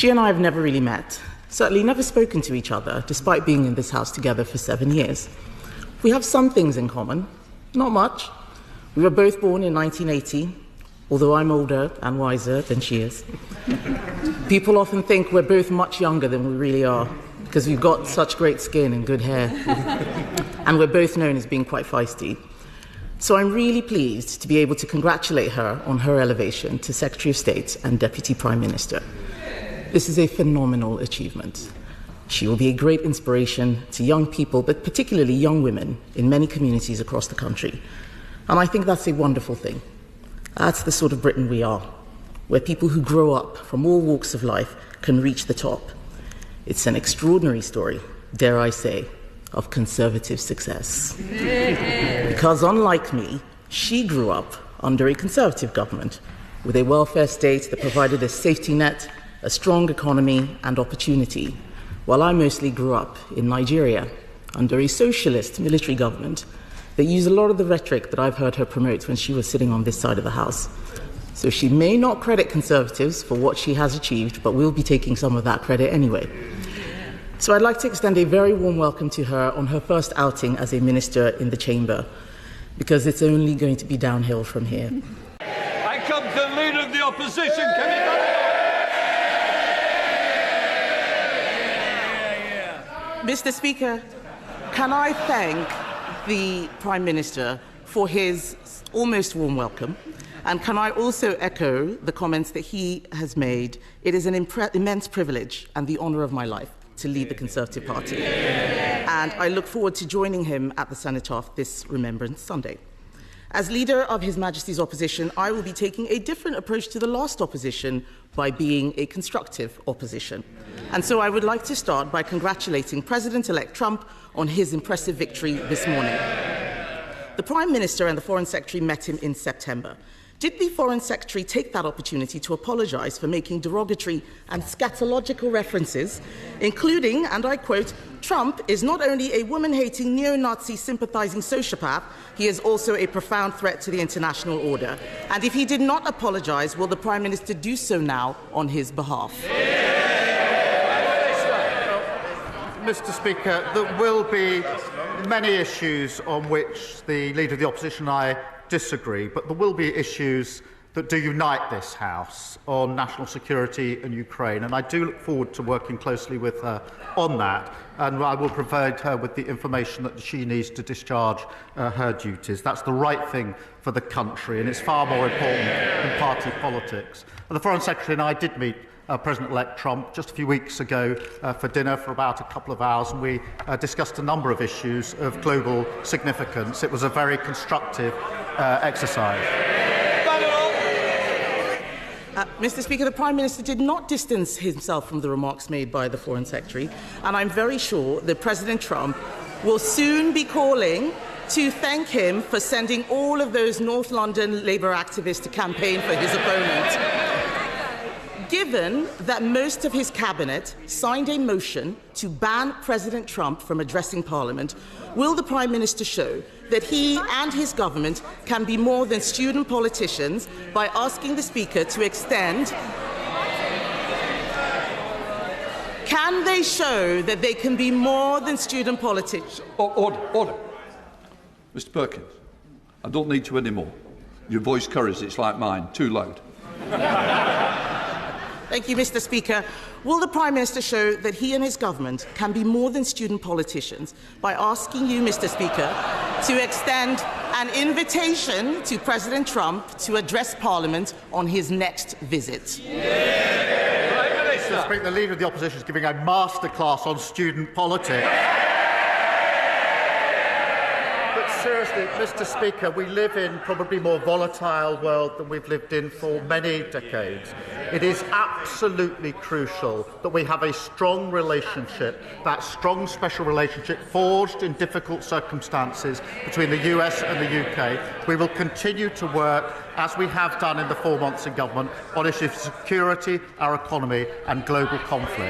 She and I have never really met, certainly never spoken to each other, despite being in this house together for 7 years. We have some things in common, not much. We were both born in 1980, although I'm older and wiser than she is. People often think we're both much younger than we really are, because we've got such great skin and good hair. And we're both known as being quite feisty. So I'm really pleased to be able to congratulate her on her elevation to Secretary of State and Deputy Prime Minister. This is a phenomenal achievement. She will be a great inspiration to young people, but particularly young women in many communities across the country. And I think that's a wonderful thing. That's the sort of Britain we are, where people who grow up from all walks of life can reach the top. It's an extraordinary story, dare I say, of conservative success. Because unlike me, she grew up under a conservative government with a welfare state that provided a safety net, a strong economy and opportunity, while I mostly grew up in Nigeria under a socialist military government that used a lot of the rhetoric that I've heard her promote when she was sitting on this side of the House. So she may not credit Conservatives for what she has achieved, but we'll be taking some of that credit anyway. So I'd like to extend a very warm welcome to her on her first outing as a minister in the chamber, because it's only going to be downhill from here. I come to the Leader of the Opposition, Kemi Badenoch. Mr. Speaker, can I thank the Prime Minister for his almost warm welcome? And can I also echo the comments that he has made? It is an immense privilege and the honour of my life to lead the Conservative Party. And I look forward to joining him at the Cenotaph this Remembrance Sunday. As leader of His Majesty's opposition, I will be taking a different approach to the last opposition by being a constructive opposition. And so I would like to start by congratulating President-elect Trump on his impressive victory this morning. The Prime Minister and the Foreign Secretary met him in September. Did the Foreign Secretary take that opportunity to apologise for making derogatory and scatological references, including, and I quote, "Trump is not only a woman-hating, neo-Nazi sympathising sociopath, he is also a profound threat to the international order"? And if he did not apologise, will the Prime Minister do so now on his behalf? Mr. Speaker, there will be many issues on which the Leader of the Opposition and I disagree, but there will be issues that do unite this House on national security and Ukraine, and I do look forward to working closely with her on that, and I will provide her with the information that she needs to discharge her duties. That's the right thing for the country, and it's far more important than party politics. And the Foreign Secretary and I did meet President-elect Trump just a few weeks ago for dinner for about a couple of hours, and we discussed a number of issues of global significance. It was a very constructive exercise. Mr. Speaker, the Prime Minister did not distance himself from the remarks made by the Foreign Secretary, and I'm very sure that President Trump will soon be calling to thank him for sending all of those North London Labour activists to campaign for his opponent. Given that most of his cabinet signed a motion to ban President Trump from addressing Parliament, will the Prime Minister show that he and his government can be more than student politicians by asking the Speaker to extend? Can they show that they can be more than student politicians? Order. Mr. Perkins, I don't need to anymore. Your voice curries, it's like mine, too loud. Thank you, Mr. Speaker. Will the Prime Minister show that he and his government can be more than student politicians by asking you, Mr. Speaker, to extend an invitation to President Trump to address Parliament on his next visit? Mr. Speaker, the Leader of the Opposition is giving a masterclass on student politics. Seriously, Mr. Speaker, we live in probably a more volatile world than we've lived in for many decades. It is absolutely crucial that we have a strong relationship, that strong special relationship forged in difficult circumstances between the US and the UK. We will continue to work, as we have done in the 4 months in government, on issues of security, our economy and global conflict.